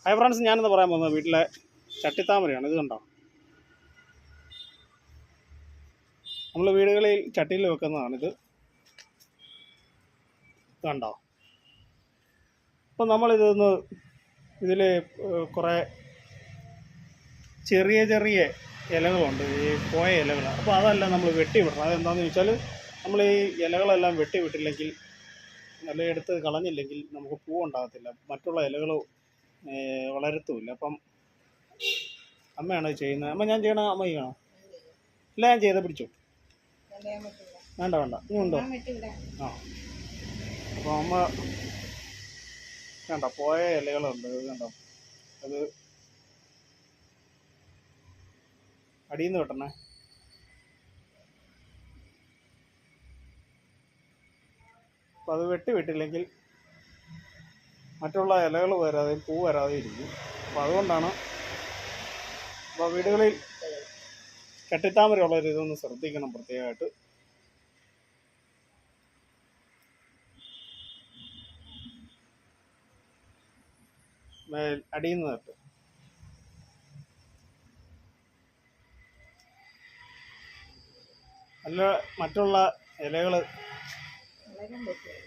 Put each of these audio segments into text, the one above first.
Hi friends, ഞാനിന്ന് പറയാൻ പോകുന്നത് വീട്ടിലെ ചട്ടിത്താമരയാണ്. ഇത് കണ്ടോ, നമ്മൾ വീടുകളിൽ ചട്ടിയിൽ വെക്കുന്നതാണിത്. കണ്ടോ. അപ്പം നമ്മളിതൊന്ന് ഇതിൽ കുറേ ചെറിയ ചെറിയ ഇലകളുണ്ട്, ഈ പോയ ഇലകൾ. അപ്പോൾ അതെല്ലാം നമ്മൾ വെട്ടി വിടണം. അതെന്താണെന്ന് ചോദിച്ചാൽ, നമ്മൾ ഈ ഇലകളെല്ലാം വെട്ടി വിട്ടില്ലെങ്കിൽ, നല്ല എടുത്ത് കളഞ്ഞില്ലെങ്കിൽ നമുക്ക് പൂവുണ്ടാകത്തില്ല, മറ്റുള്ള ഇലകൾ വളരത്തുമില്ല. അപ്പം അമ്മയാണ് ചെയ്യുന്നത്. അമ്മ ഞാൻ ചെയ്യണ അമ്മ ചെയ്യണോ? ഇല്ല, ഞാൻ ചെയ്ത പിടിച്ചു. വേണ്ട വേണ്ട, ഇനി ഉണ്ടോ? ആ, അപ്പോൾ അമ്മ വേണ്ട, പോയ ഇലകളുണ്ട്. ഇത് കണ്ടോ, അത് അടിയിൽ നിന്ന് വെട്ടണേ. അപ്പം അത് വിട്ടില്ലെങ്കിൽ മറ്റുള്ള ഇലകൾ വരാതെ, പൂ വരാതെ ഇരിക്കും. അപ്പോൾ അതുകൊണ്ടാണ്. അപ്പോൾ വീടുകളിൽ ചട്ടിത്താമരയുള്ളവർ ഇതൊന്ന് ശ്രദ്ധിക്കണം പ്രത്യേകമായിട്ട്. അടിയിൽ നിന്ന് തട്ട്. അല്ല, മറ്റുള്ള ഇലകൾ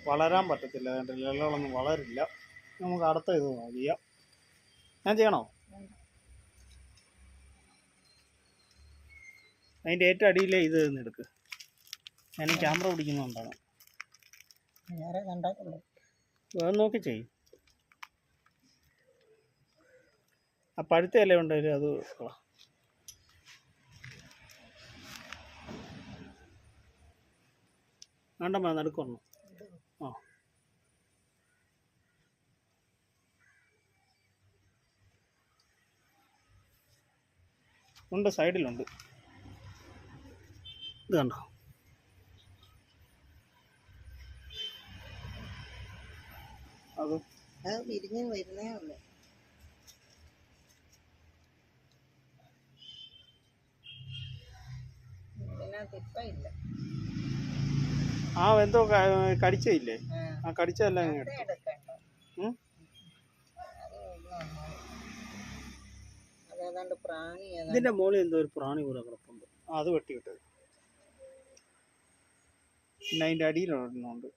വളരാൻ പറ്റത്തില്ല. ഇലകളൊന്നും വളരില്ല. നമുക്ക് അടുത്ത ഇത് ചെയ്യാം. ഞാൻ ചെയ്യണോ? അതിൻ്റെ ഏറ്റവും അടിയിലെ ഇത് എടുക്ക്. ഞാൻ ക്യാമറ പിടിക്കുന്നുണ്ടാണ്. അത് നോക്കി ചെയ്യും. ആ പഴുത്ത ഇല ഉണ്ടെങ്കിൽ അത് വേണ്ടമ്മ, നടുക്കൊന്നു. ആ, ഉണ്ട്, സൈഡിലുണ്ട്. ഇത് കണ്ടോ, അത് വിരിഞ്ഞ് വരുന്നേ ഉള്ളൂ. ഇല്ല. ആ, എന്തോ കടിച്ചില്ലേ? ആ, കടിച്ചതെല്ലാം ഇതിന്റെ മുകളിൽ എന്തോ ഒരു പ്രാണി പോലെ കിടപ്പുണ്ട്. അത് വെട്ടിവിട്ടത്. പിന്നെ അതിന്റെ അടിയിലുണ്ട്.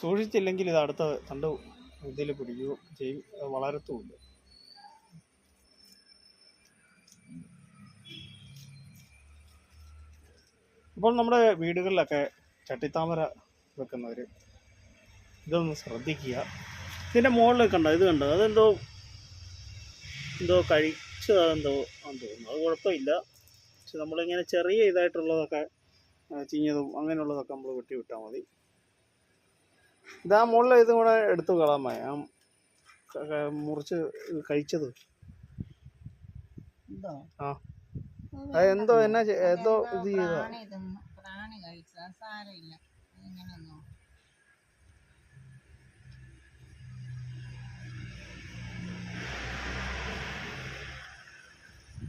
സൂക്ഷിച്ചില്ലെങ്കിൽ ഇത് അടുത്ത തണ്ട് ഇതിൽ പിടിക്കുകയോ ചെയ്യും, വളരത്തുമില്ല. അപ്പോൾ നമ്മുടെ വീടുകളിലൊക്കെ ചട്ടിത്താമര വെക്കുന്നവർ ഇതൊന്ന് ശ്രദ്ധിക്കുക. ഇതിൻ്റെ മുകളിൽ കണ്ടോ, ഇത് കണ്ടോ, അതെന്തോ കഴിച്ചതെന്തോ ആണെന്ന് തോന്നുന്നു. അത് കുഴപ്പമില്ല. പക്ഷെ നമ്മളിങ്ങനെ ചെറിയ ഇതായിട്ടുള്ളതൊക്കെ ചീഞ്ഞതും അങ്ങനെയുള്ളതൊക്കെ നമ്മൾ വെട്ടി വിട്ടാൽ മതി. ഇതാ മുകളിൽ ഇതും കൂടെ എടുത്തു കളാമേ, മുറിച്ച് കഴിച്ചത്. ആ, എന്തോ ഇത് ചെയ്ത.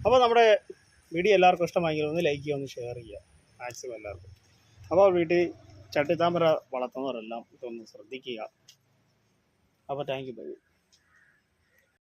അപ്പോൾ നമ്മുടെ വീഡിയോ എല്ലാവർക്കും ഇഷ്ടമായെങ്കിൽ ഒന്ന് ലൈക്ക് ചെയ്യുക, ഒന്ന് ഷെയർ ചെയ്യുക മാക്സിമം എല്ലാവർക്കും. അപ്പോൾ വീട്ടിൽ ചട്ടിത്താമര വളർത്തുന്നവരെല്ലാം ഇതൊന്ന് ശ്രദ്ധിക്കുക. അപ്പോൾ താങ്ക് യു.